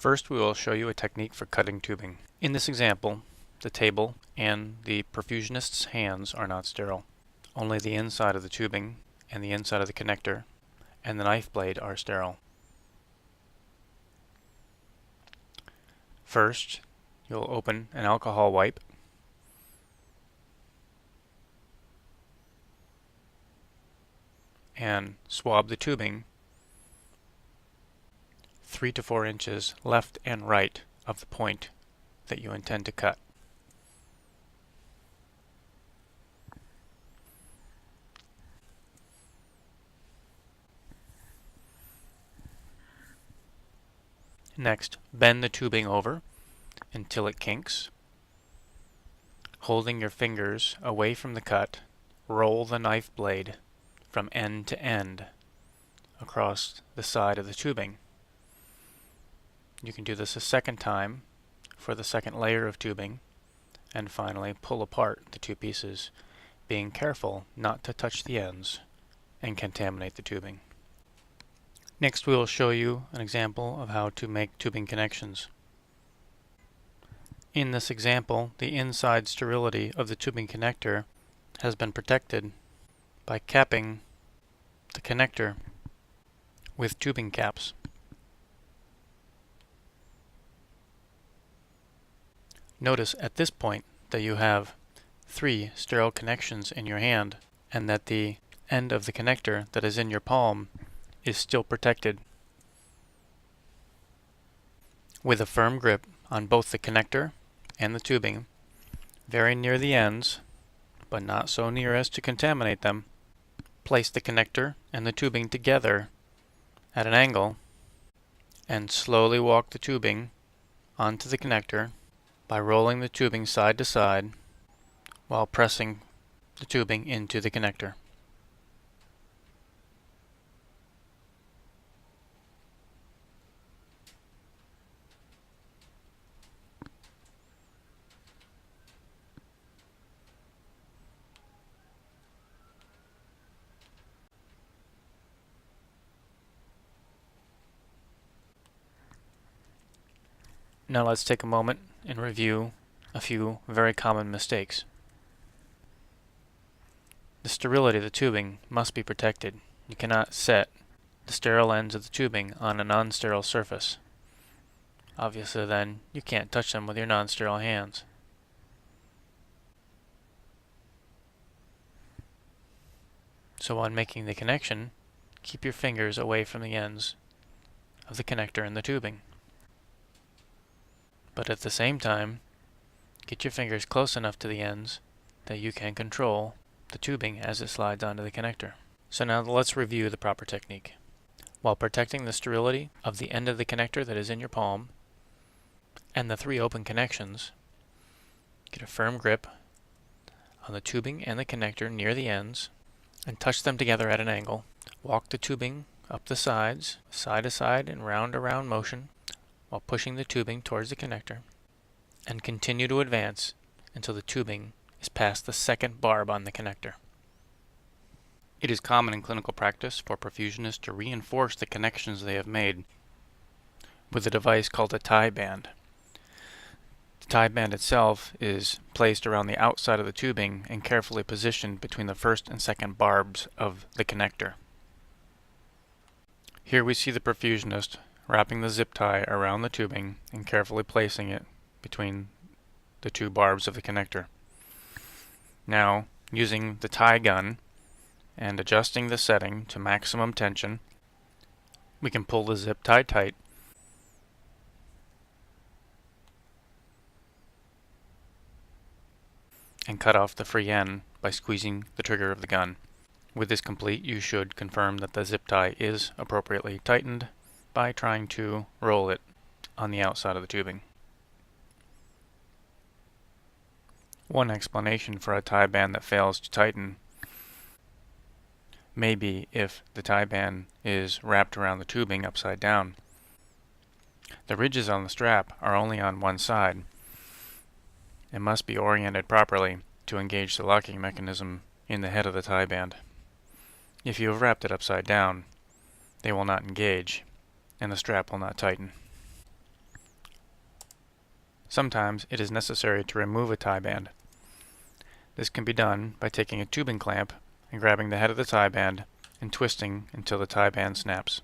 First, we will show you a technique for cutting tubing. In this example, the table and the perfusionist's hands are not sterile. Only the inside of the tubing and the inside of the connector and the knife blade are sterile. First, you'll open an alcohol wipe and swab the tubing 3 to 4 inches left and right of the point that you intend to cut. Next, bend the tubing over until it kinks. Holding your fingers away from the cut, roll the knife blade from end to end across the side of the tubing. You can do this a second time for the second layer of tubing, and finally pull apart the two pieces, being careful not to touch the ends and contaminate the tubing. Next, we will show you an example of how to make tubing connections. In this example, the inside sterility of the tubing connector has been protected by capping the connector with tubing caps. Notice at this point that you have 3 sterile connections in your hand and that the end of the connector that is in your palm is still protected. With a firm grip on both the connector and the tubing, very near the ends, but not so near as to contaminate them, place the connector and the tubing together at an angle and slowly walk the tubing onto the connector by rolling the tubing side to side while pressing the tubing into the connector. Now let's take a moment and review a few very common mistakes. The sterility of the tubing must be protected. You cannot set the sterile ends of the tubing on a non-sterile surface. Obviously then, you can't touch them with your non-sterile hands. So when making the connection, keep your fingers away from the ends of the connector and the tubing. But at the same time, get your fingers close enough to the ends that you can control the tubing as it slides onto the connector. So now let's review the proper technique. While protecting the sterility of the end of the connector that is in your palm and the 3 open connections, get a firm grip on the tubing and the connector near the ends and touch them together at an angle. Walk the tubing up the sides, side to side in round-around motion, while pushing the tubing towards the connector, and continue to advance until the tubing is past the second barb on the connector. It is common in clinical practice for perfusionists to reinforce the connections they have made with a device called a tieband. The tieband itself is placed around the outside of the tubing and carefully positioned between the first and second barbs of the connector. Here we see the perfusionist wrapping the zip tie around the tubing and carefully placing it between the 2 barbs of the connector. Now, using the tie gun and adjusting the setting to maximum tension, we can pull the zip tie tight and cut off the free end by squeezing the trigger of the gun. With this complete, you should confirm that the zip tie is appropriately tightened by trying to roll it on the outside of the tubing. One explanation for a tie band that fails to tighten may be if the tie band is wrapped around the tubing upside down. The ridges on the strap are only on one side and must be oriented properly to engage the locking mechanism in the head of the tie band. If you have wrapped it upside down, they will not engage and the strap will not tighten. Sometimes it is necessary to remove a tie band. This can be done by taking a tubing clamp and grabbing the head of the tie band and twisting until the tie band snaps.